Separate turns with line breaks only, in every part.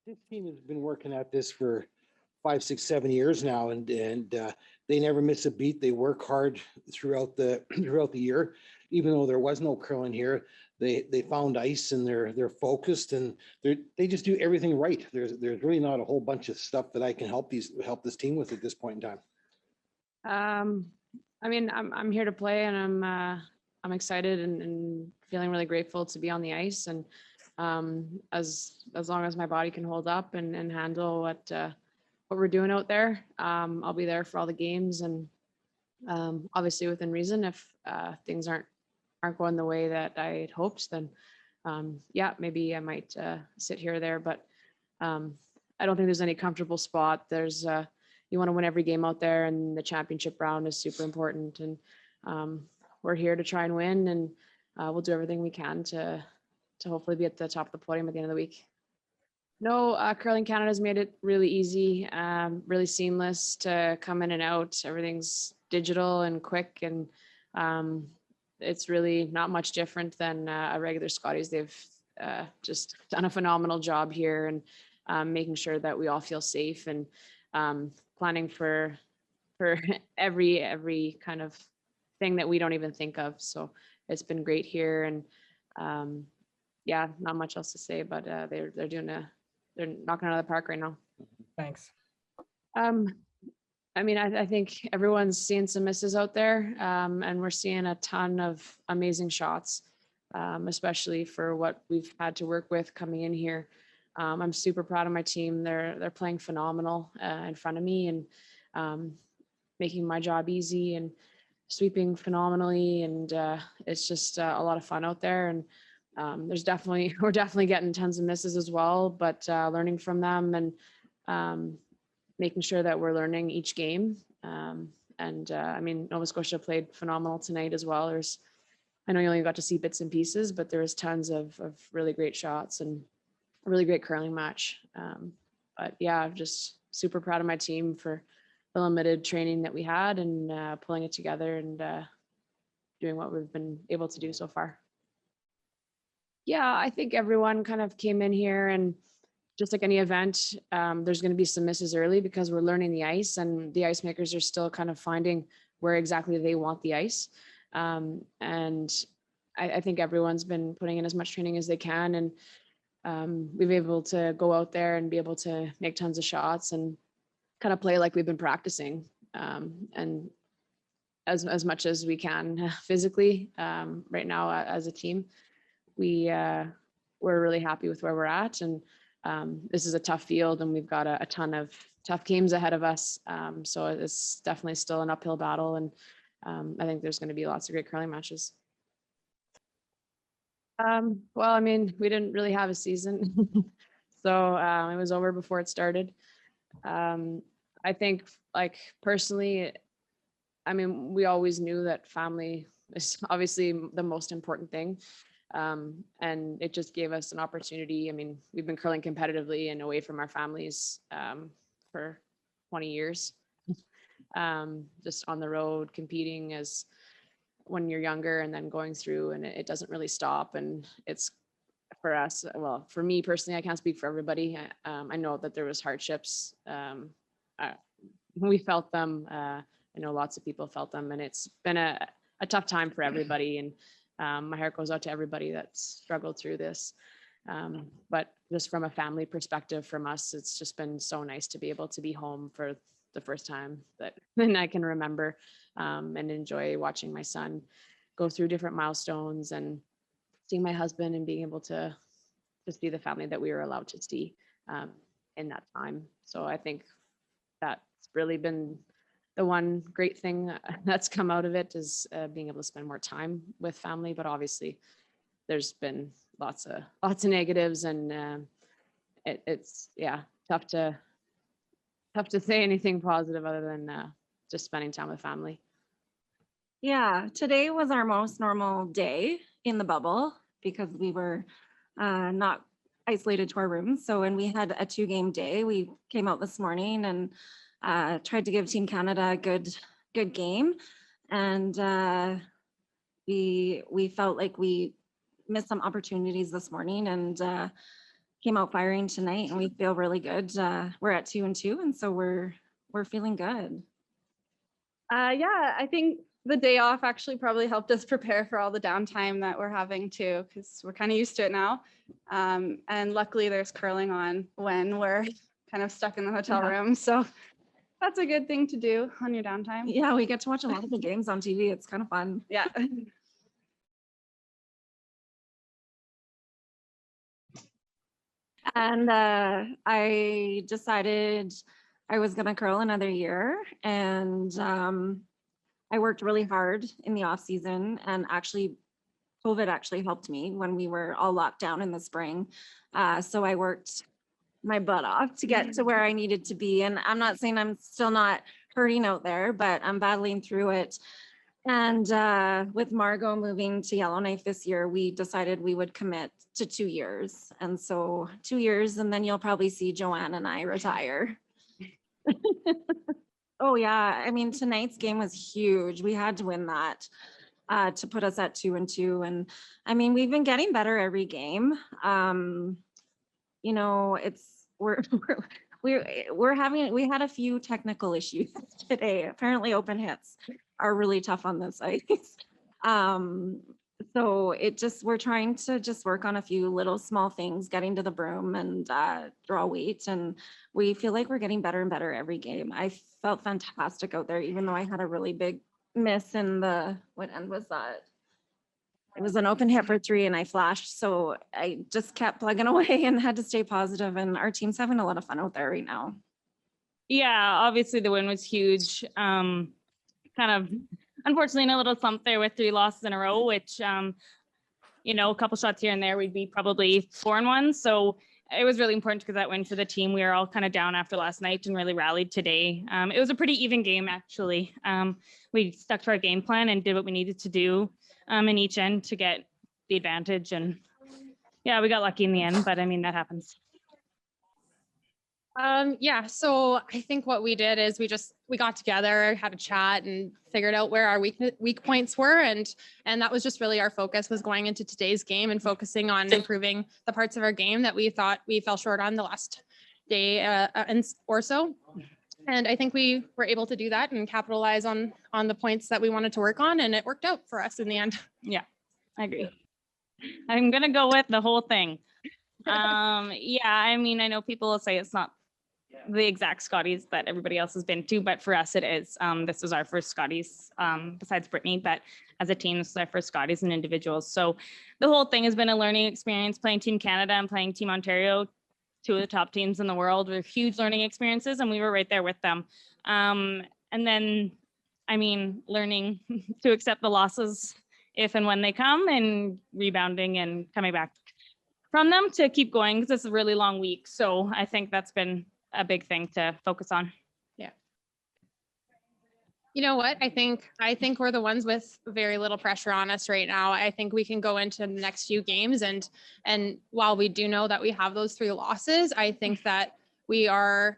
this team has been working at this for 5, 6, 7 years now, and they never miss a beat. They work hard throughout the throughout the year, even though there was no curling here. They found ice and they're focused and they just do everything right. There's really not a whole bunch of stuff that I can help this team with at this point in time.
I mean, I'm here to play, and I'm excited and feeling really grateful to be on the ice. And as long as my body can hold up and handle what we're doing out there, I'll be there for all the games. And obviously within reason, if things aren't going the way that I had hoped, then yeah, maybe I might sit here or there. But I don't think there's any comfortable spot. There's you want to win every game out there, and the championship round is super important. And we're here to try and win, and we'll do everything we can to hopefully be at the top of the podium at the end of the week. No, Curling Canada's made it really easy, really seamless to come in and out. Everything's digital and quick, and it's really not much different than a regular Scotties. They've just done a phenomenal job here, and making sure that we all feel safe, and planning for every kind of thing that we don't even think of. So it's been great here, and yeah, not much else to say, but they're knocking it out of the park right now.
Thanks.
I mean, I think everyone's seeing some misses out there, and we're seeing a ton of amazing shots, especially for what we've had to work with coming in here. I'm super proud of my team. They're playing phenomenal in front of me, and making my job easy, and sweeping phenomenally. And it's just a lot of fun out there. And we're definitely getting tons of misses as well, but learning from them, and making sure that we're learning each game. I mean, Nova Scotia played phenomenal tonight as well. I know you only got to see bits and pieces, but there was tons of really great shots and a really great curling match. But yeah, I'm just super proud of my team for the limited training that we had, and pulling it together, and doing what we've been able to do so far. Yeah, I think everyone kind of came in here, and just like any event, there's going to be some misses early because we're learning the ice, and the ice makers are still kind of finding where exactly they want the ice. And I think everyone's been putting in as much training as they can, and we've been able to go out there and be able to make tons of shots and kind of play like we've been practicing, and as much as we can physically right now as a team. We're really happy with where we're at, and this is a tough field, and we've got a ton of tough games ahead of us. So it's definitely still an uphill battle, and I think there's going to be lots of great curling matches. Well, I mean, we didn't really have a season, so it was over before it started. I think, like, personally, I mean, we always knew that family is obviously the most important thing. And it just gave us an opportunity. I mean, we've been curling competitively and away from our families for 20 years, just on the road competing as when you're younger, and then going through, and it doesn't really stop. And it's for us, well, for me personally, I can't speak for everybody. I know that there was hardships. We felt them. I know lots of people felt them, and it's been a tough time for everybody. And my heart goes out to everybody that's struggled through this. But just from a family perspective, from us, it's just been so nice to be able to be home for the first time that I can remember, and enjoy watching my son go through different milestones, and seeing my husband, and being able to just be the family that we were allowed to see in that time. So I think that's really been the one great thing that's come out of it, is being able to spend more time with family. But obviously there's been lots of negatives, and it's tough to say anything positive other than just spending time with family.
Yeah, today was our most normal day in the bubble because we were not isolated to our rooms. So when we had a 2-game day, we came out this morning and tried to give Team Canada a good game, and we felt like we missed some opportunities this morning, and came out firing tonight and we feel really good. We're at 2-2 and so we're feeling good.
Yeah, I think the day off actually probably helped us prepare for all the downtime that we're having too, because we're kind of used to it now. And luckily there's curling on when we're kind of stuck in the hotel room. So that's a good thing to do on your downtime.
Yeah, we get to watch a lot of the games on TV. It's kind of fun.
Yeah.
And I decided I was gonna curl another year, and I worked really hard in the off season, and actually COVID actually helped me when we were all locked down in the spring. So I worked my butt off to get to where I needed to be. And I'm not saying I'm still not hurting out there, but I'm battling through it. And with Margot moving to Yellowknife this year, we decided we would commit to 2 years. And so 2 years, and then you'll probably see Joanne and I retire. Oh yeah, I mean, tonight's game was huge. We had to win that to put us at 2-2. And I mean, we've been getting better every game. You know, we had a few technical issues today. Apparently open hits are really tough on this ice. So we're trying to just work on a few little small things, getting to the broom and draw weight. And we feel like we're getting better and better every game. I felt fantastic out there, even though I had a really big miss in what end was that? It was an open hit for 3 and I flashed. So I just kept plugging away and had to stay positive. And our team's having a lot of fun out there right now.
Yeah, obviously the win was huge. Kind of unfortunately in a little slump there with 3 losses in a row, which, you know, a couple shots here and there, we'd be probably 4-1. So it was really important because that win for the team. We were all kind of down after last night and really rallied today. It was a pretty even game, actually. We stuck to our game plan and did what we needed to do in each end to get the advantage. And yeah, we got lucky in the end, but I mean, that happens.
Yeah, so I think what we did is we got together, had a chat and figured out where our weak points were. And that was just really our focus, was going into today's game and focusing on improving the parts of our game that we thought we fell short on the last day or so. And I think we were able to do that and capitalize on the points that we wanted to work on, and it worked out for us in the end.
Yeah, I agree. I'm gonna go with the whole thing. Yeah, I mean, I know people will say it's not the exact Scotties that everybody else has been to, but for us it is. This was our first Scotties, besides Brittany, but as a team, this is our first Scotties and individuals. So the whole thing has been a learning experience. Playing Team Canada and playing Team Ontario, 2 of the top teams in the world, were huge learning experiences, and we were right there with them. And then, I mean, learning to accept the losses if and when they come, and rebounding and coming back from them to keep going, because it's a really long week. So I think that's been a big thing to focus on.
Yeah. You know what? I think we're the ones with very little pressure on us right now. I think we can go into the next few games, and while we do know that we have those 3 losses, I think that we have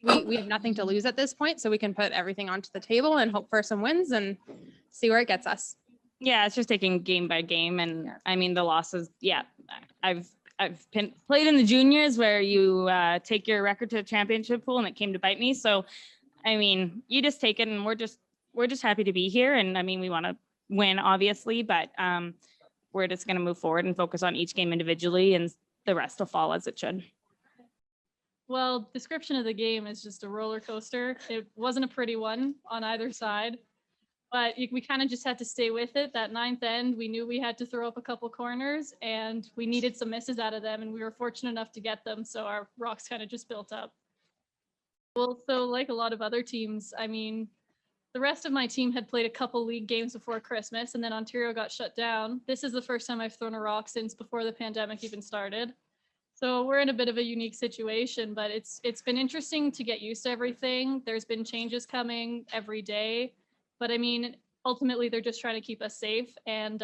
nothing to lose at this point, so we can put everything onto the table and hope for some wins and see where it gets us.
Yeah, it's just taking game by game. And I mean, the losses, yeah, I've played in the juniors where you take your record to the championship pool, and it came to bite me. So, I mean, you just take it, and we're just happy to be here. And I mean, we want to win, obviously, but we're just going to move forward and focus on each game individually, and the rest will fall as it should.
Well, description of the game is just a roller coaster. It wasn't a pretty one on either side, but we kind of just had to stay with it. That 9th end, we knew we had to throw up a couple corners, and we needed some misses out of them, and we were fortunate enough to get them. So our rocks kind of just built up. Well, so like a lot of other teams, I mean, the rest of my team had played a couple league games before Christmas, and then Ontario got shut down. This is the first time I've thrown a rock since before the pandemic even started. So we're in a bit of a unique situation, but it's been interesting to get used to everything. There's been changes coming every day, but I mean, ultimately they're just trying to keep us safe, and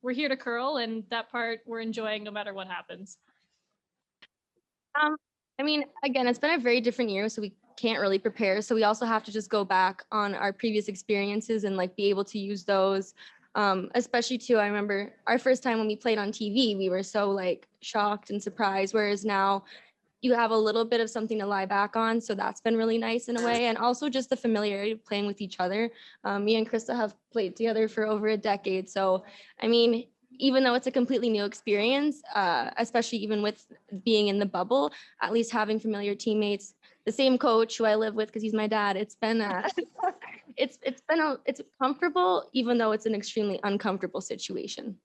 we're here to curl, and that part we're enjoying no matter what happens.
I mean, again, it's been a very different year, so we can't really prepare. So we also have to just go back on our previous experiences and like be able to use those Especially too, I remember our first time when we played on TV, we were so like shocked and surprised, whereas now you have a little bit of something to lie back on. So that's been really nice in a way. And also just the familiarity of playing with each other. Me and Krista have played together for over a decade. So, I mean, even though it's a completely new experience, especially even with being in the bubble, at least having familiar teammates, the same coach who I live with because he's my dad, it's been it's comfortable, even though it's an extremely uncomfortable situation.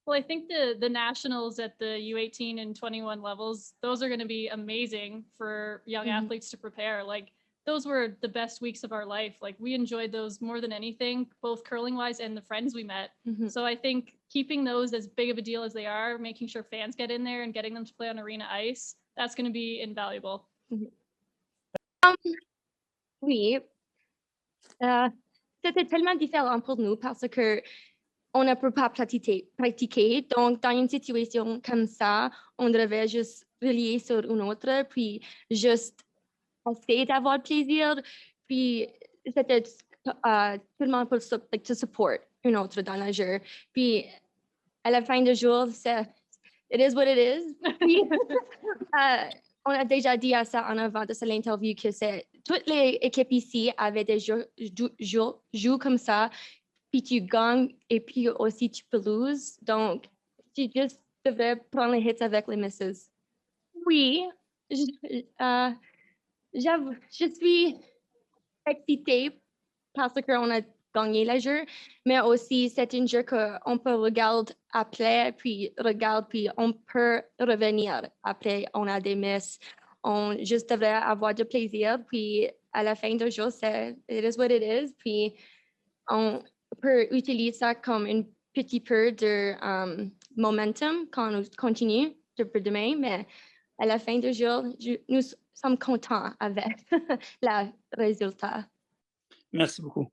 Well, I think the nationals at the U18 and 21 levels, those are going to be amazing for young
Mhm.
athletes to prepare. Like those were the best weeks of our life. Like we enjoyed those more than anything, both curling wise and the friends we met.
Mhm.
So I think keeping those as big of a deal as they are, making sure fans get in there and getting them to play on arena ice, that's going to be invaluable.
Oui, c'était tellement différent pour nous parce que on ne peut pas pratiquer. Donc, dans une situation comme ça, on devait juste relier sur une autre, puis juste essayer d'avoir plaisir. Puis, c'était tout le monde pour to support une autre dans le jeu. Puis, à la fin du jour, it is what it is. Puis, on a déjà dit à ça en avant de l'interview que toutes les équipes ici avaient des jeux comme ça, puis tu gagnes et puis aussi tu peux lose. Donc, tu juste devrais prendre les hits avec les misses. Oui, j'avoue, je suis excitée parce qu'on a gagné le jeu, mais aussi c'est un jeu qu'on peut regarder après, puis on peut revenir après. On a des misses, on juste devrait avoir du plaisir, puis à la fin du jour, it is what it is, puis on peut utiliser ça comme un petit peu de momentum quand on continue pour demain, mais à la fin du jour, nous sommes contents avec le résultat.
Merci beaucoup.